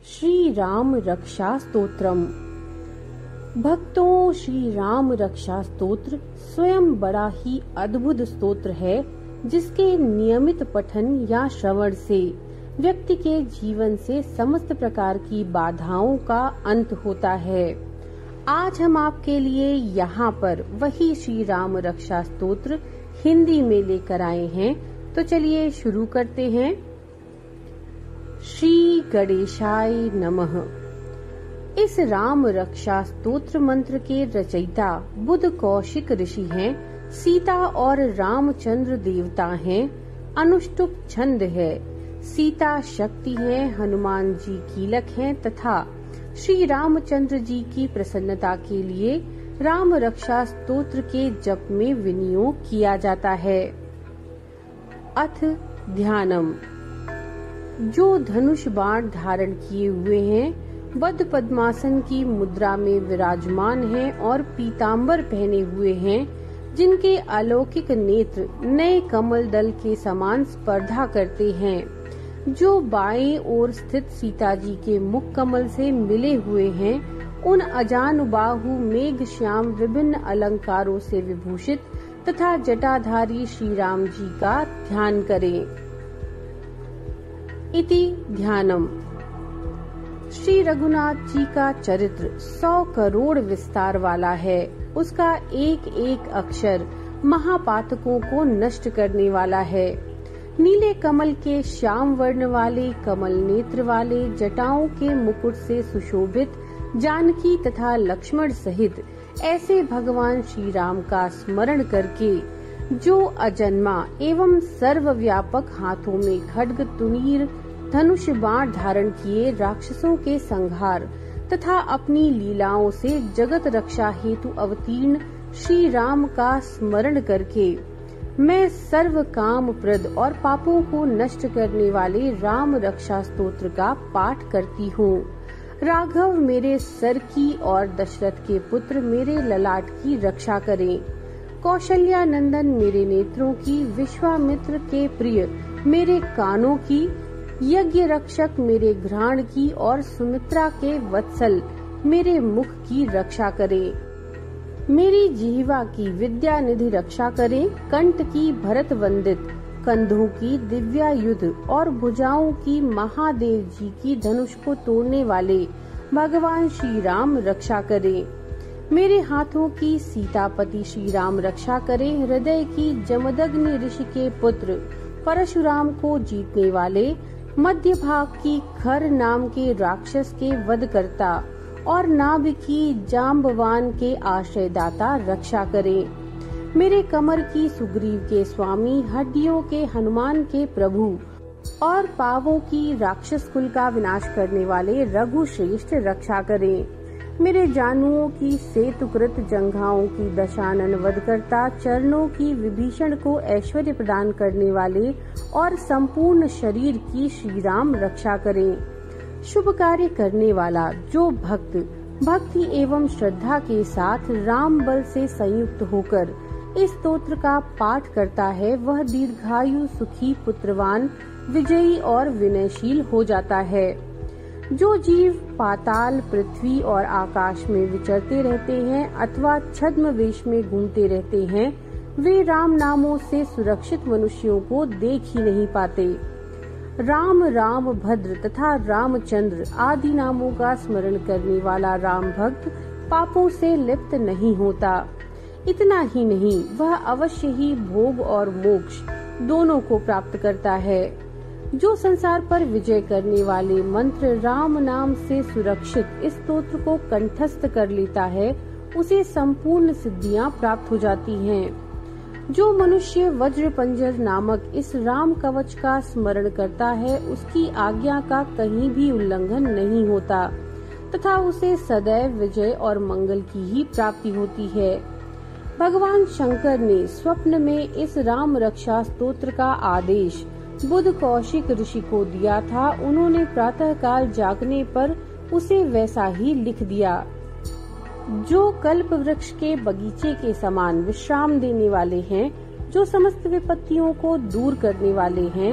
श्री राम रक्षा स्तोत्रम। भक्तों, श्री राम रक्षा स्तोत्र स्वयं बड़ा ही अद्भुत स्तोत्र है, जिसके नियमित पठन या श्रवण से व्यक्ति के जीवन से समस्त प्रकार की बाधाओं का अंत होता है। आज हम आपके लिए यहाँ पर वही श्री राम रक्षा स्तोत्र हिंदी में लेकर आए हैं, तो चलिए शुरू करते हैं। श्री गणेशाय नमः। इस राम रक्षा स्तोत्र मंत्र के रचयिता बुध कौशिक ऋषि हैं, सीता और रामचंद्र देवता हैं, अनुष्टुप छंद है, सीता शक्ति है, हनुमान जी कीलक हैं तथा श्री रामचंद्र जी की प्रसन्नता के लिए राम रक्षा स्तोत्र के जप में विनियोग किया जाता है। अथ ध्यानम। जो धनुष बाण धारण किए हुए हैं, बद्ध पद्मासन की मुद्रा में विराजमान हैं और पीतांबर पहने हुए हैं, जिनके अलौकिक नेत्र नए कमल दल के समान स्पर्धा करते हैं, जो बाएं ओर स्थित सीता जी के मुख कमल से मिले हुए हैं, उन अजानुबाहु मेघ श्याम विभिन्न अलंकारों से विभूषित तथा जटाधारी श्री राम जी का ध्यान करें। इति ध्यानम। श्री रघुनाथ जी का चरित्र 100 करोड़ विस्तार वाला है। उसका एक एक अक्षर महापातकों को नष्ट करने वाला है। नीले कमल के श्याम वर्ण वाले कमल नेत्र वाले जटाओं के मुकुट से सुशोभित जानकी तथा लक्ष्मण सहित ऐसे भगवान श्री राम का स्मरण करके, जो अजन्मा एवं सर्वव्यापक हाथों में खड्ग तुनीर धनुष बाण धारण किए राक्षसों के संहार तथा अपनी लीलाओं से जगत रक्षा हेतु अवतीर्ण श्री राम का स्मरण करके मैं सर्व काम प्रद और पापों को नष्ट करने वाले राम रक्षा स्तोत्र का पाठ करती हूँ। राघव मेरे सर की और दशरथ के पुत्र मेरे ललाट की रक्षा करें। कौशल्या नंदन मेरे नेत्रों की, विश्वामित्र के प्रिय मेरे कानों की, यज्ञ रक्षक मेरे घ्राण की और सुमित्रा के वत्सल मेरे मुख की रक्षा करें। मेरी जिह्वा की विद्या निधि रक्षा करें। कंठ की भरत वंदित, कंधों की दिव्यायुध और भुजाओं की महादेव जी की धनुष को तोड़ने वाले भगवान श्री राम रक्षा करें। मेरे हाथों की सीतापति श्री राम रक्षा करें। हृदय की जमदग्नि ऋषि के पुत्र परशुराम को जीतने वाले, मध्य भाग की खर नाम के राक्षस के वध करता और नाभि की जाम्बवान के आश्रयदाता रक्षा करें। मेरे कमर की सुग्रीव के स्वामी, हड्डियों के हनुमान के प्रभु और पावों की राक्षस कुल का विनाश करने वाले रघुश्रेष्ठ रक्षा करें। मेरे जानुओं की सेतुकृत जंघाओं की दशानन वध करता, चरणों की विभीषण को ऐश्वर्य प्रदान करने वाले और संपूर्ण शरीर की श्री राम रक्षा करें। शुभ कार्य करने वाला जो भक्त भक्ति एवं श्रद्धा के साथ राम बल से संयुक्त होकर इस स्तोत्र का पाठ करता है, वह दीर्घायु, सुखी, पुत्रवान, विजयी और विनयशील हो जाता है। जो जीव पाताल, पृथ्वी और आकाश में विचरते रहते हैं अथवा छद्म वेश में घूमते रहते हैं, वे राम नामों से सुरक्षित मनुष्यों को देख ही नहीं पाते। राम, राम भद्र तथा रामचंद्र आदि नामों का स्मरण करने वाला राम भक्त पापों से लिप्त नहीं होता। इतना ही नहीं, वह अवश्य ही भोग और मोक्ष दोनों को प्राप्त करता है। जो संसार पर विजय करने वाले मंत्र राम नाम से सुरक्षित इस स्तोत्र को कंठस्थ कर लेता है, उसे संपूर्ण सिद्धियां प्राप्त हो जाती हैं। जो मनुष्य वज्र पंजर नामक इस राम कवच का स्मरण करता है, उसकी आज्ञा का कहीं भी उल्लंघन नहीं होता तथा उसे सदैव विजय और मंगल की ही प्राप्ति होती है। भगवान शंकर ने स्वप्न में इस राम रक्षा स्तोत्र का आदेश बुध कौशिक ऋषि को दिया था। उन्होंने प्रातः काल जागने पर उसे वैसा ही लिख दिया। जो कल्प वृक्ष के बगीचे के समान विश्राम देने वाले हैं, जो समस्त विपत्तियों को दूर करने वाले हैं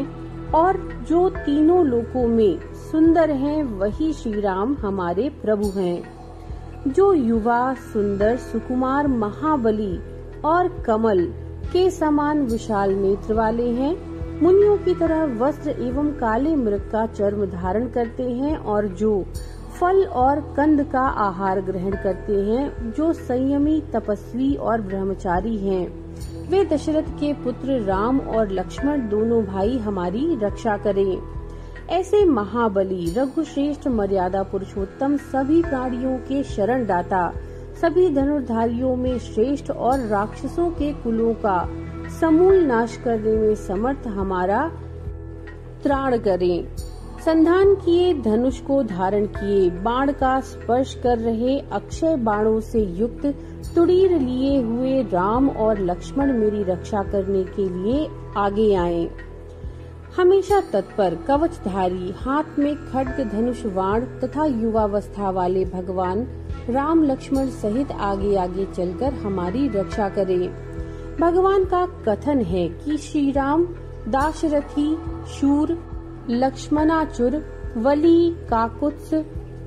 और जो तीनों लोकों में सुंदर हैं वही श्री राम हमारे प्रभु हैं। जो युवा, सुंदर, सुकुमार, महाबली और कमल के समान विशाल नेत्र वाले हैं, मुनियों की तरह वस्त्र एवं काले मृग का चर्म धारण करते हैं और जो फल और कंद का आहार ग्रहण करते हैं, जो संयमी, तपस्वी और ब्रह्मचारी हैं, वे दशरथ के पुत्र राम और लक्ष्मण दोनों भाई हमारी रक्षा करें। ऐसे महाबली, रघुश्रेष्ठ, मर्यादा पुरुषोत्तम, सभी प्राणियों के शरण दाता, सभी धनुर्धारियों में श्रेष्ठ और राक्षसों के कुलों का समूल नाश करने में समर्थ हमारा त्राण करें। संधान किए, धनुष को धारण किए, बाण का स्पर्श कर रहे, अक्षय बाणों से युक्त तुड़ीर लिए हुए राम और लक्ष्मण मेरी रक्षा करने के लिए आगे आएं। हमेशा तत्पर, कवचधारी, हाथ में खड्ग, धनुष, बाण तथा युवावस्था वाले भगवान राम लक्ष्मण सहित आगे आगे चलकर हमारी रक्षा करें। भगवान का कथन है कि श्री राम दाशरथी, शूर, लक्ष्मणाचुर, वली, काकुत्स,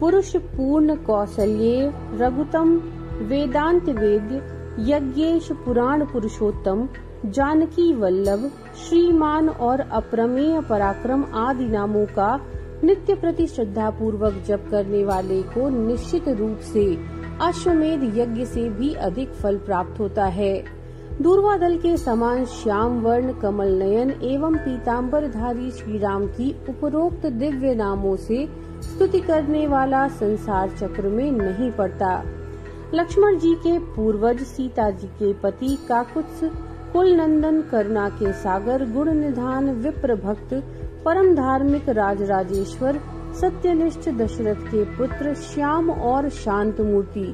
पुरुष पूर्ण, कौशल्ये, रघुतम, वेदांत वेद्य, यज्ञेश, पुराण पुरुषोत्तम, जानकी वल्लभ, श्रीमान और अप्रमेय पराक्रम आदि नामों का नित्य प्रति श्रद्धा पूर्वक जप करने वाले को निश्चित रूप से अश्वमेध यज्ञ से भी अधिक फल प्राप्त होता है। दूर्वा दल के समान श्याम वर्ण, कमल नयन एवं पीताम्बरधारी श्री राम की उपरोक्त दिव्य नामों से स्तुति करने वाला संसार चक्र में नहीं पड़ता। लक्ष्मण जी के पूर्वज, सीता जी के पति, काकुत्स, कुल नंदन, करुणा के सागर, गुण निधान, विप्र भक्त, परम धार्मिक राजराजेश्वर, सत्यनिष्ठ दशरथ के पुत्र, श्याम और शांत मूर्ति,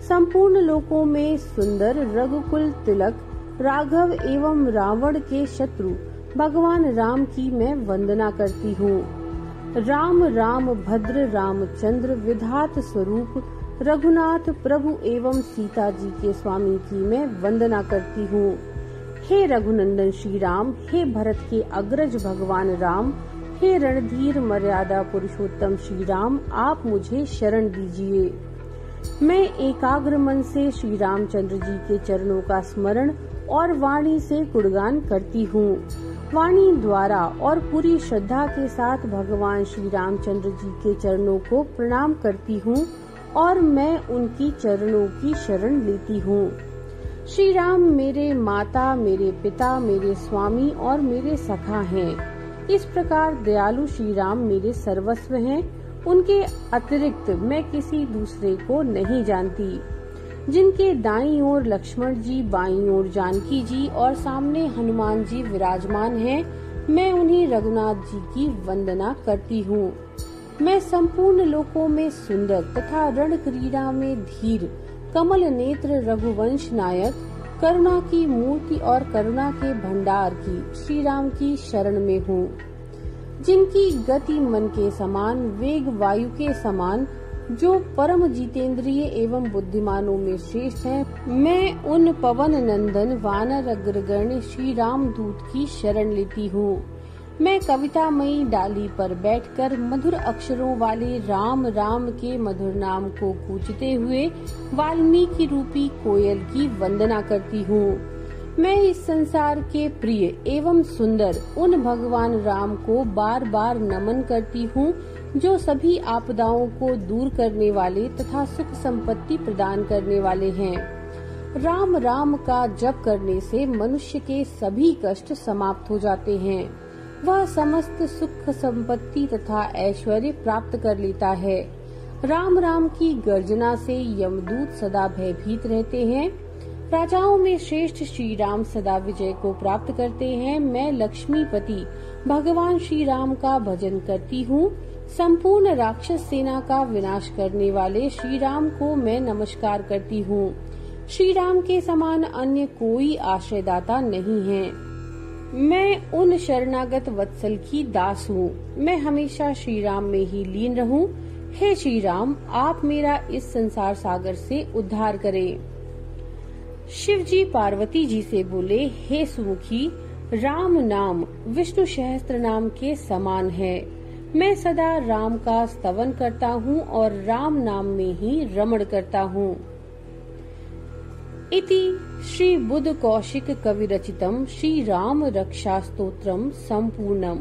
संपूर्ण लोकों में सुंदर, रघुकुल तिलक, राघव एवं रावण के शत्रु भगवान राम की मैं वंदना करती हूँ। राम राम भद्र रामचंद्र विधात स्वरूप रघुनाथ प्रभु एवं सीता जी के स्वामी की मैं वंदना करती हूँ। हे रघुनंदन श्री राम, हे भरत के अग्रज भगवान राम, हे रणधीर मर्यादा पुरुषोत्तम श्री राम, आप मुझे शरण दीजिए। मैं एकाग्र मन से श्री रामचंद्र जी के चरणों का स्मरण और वाणी से गुणगान करती हूँ। वाणी द्वारा और पूरी श्रद्धा के साथ भगवान श्री रामचंद्र जी के चरणों को प्रणाम करती हूँ और मैं उनकी चरणों की शरण लेती हूँ। श्री राम मेरे माता, मेरे पिता, मेरे स्वामी और मेरे सखा हैं। इस प्रकार दयालु श्री राम मेरे सर्वस्व हैं। उनके अतिरिक्त मैं किसी दूसरे को नहीं जानती। जिनके दाईं ओर लक्ष्मण जी, बाईं ओर जानकी जी और सामने हनुमान जी विराजमान हैं, मैं उन्हीं रघुनाथ जी की वंदना करती हूँ। मैं संपूर्ण लोकों में सुंदर तथा रण क्रीड़ा में धीर, कमल नेत्र, रघुवंश नायक, करुणा की मूर्ति और करुणा के भंडार की श्री राम की शरण में हूँ। जिनकी गति मन के समान, वेग वायु के समान, जो परम जितेंद्रिय एवं बुद्धिमानों में श्रेष्ठ हैं, मैं उन पवन नंदन वानर अग्रगण्य श्री राम दूत की शरण लेती हूँ। मैं कवितामयी डाली पर बैठकर मधुर अक्षरों वाले राम राम के मधुर नाम को गूंजते हुए वाल्मीकि रूपी कोयल की वंदना करती हूँ। मैं इस संसार के प्रिय एवं सुंदर उन भगवान राम को बार बार नमन करती हूँ, जो सभी आपदाओं को दूर करने वाले तथा सुख संपत्ति प्रदान करने वाले हैं। राम राम का जप करने से मनुष्य के सभी कष्ट समाप्त हो जाते हैं। वह समस्त सुख संपत्ति तथा ऐश्वर्य प्राप्त कर लेता है। राम राम की गर्जना से यमदूत सदा भयभीत रहते हैं। राजाओं में श्रेष्ठ श्री राम सदा विजय को प्राप्त करते हैं। मैं लक्ष्मीपति भगवान श्री राम का भजन करती हूँ। संपूर्ण राक्षस सेना का विनाश करने वाले श्री राम को मैं नमस्कार करती हूँ। श्री राम के समान अन्य कोई आश्रयदाता नहीं है। मैं उन शरणागत वत्सल की दास हूँ। मैं हमेशा श्री राम में ही लीन रहूं। हे श्री राम, आप मेरा इस संसार सागर से उद्धार करें। शिव जी पार्वती जी से बोले, हे सुमुखी, राम नाम विष्णु सहस्त्र नाम के समान है। मैं सदा राम का स्तवन करता हूँ और राम नाम में ही रमण करता हूँ। इति श्री बुद्ध कौशिक कवि रचितम श्री राम रक्षा स्तोत्रम संपूर्णम।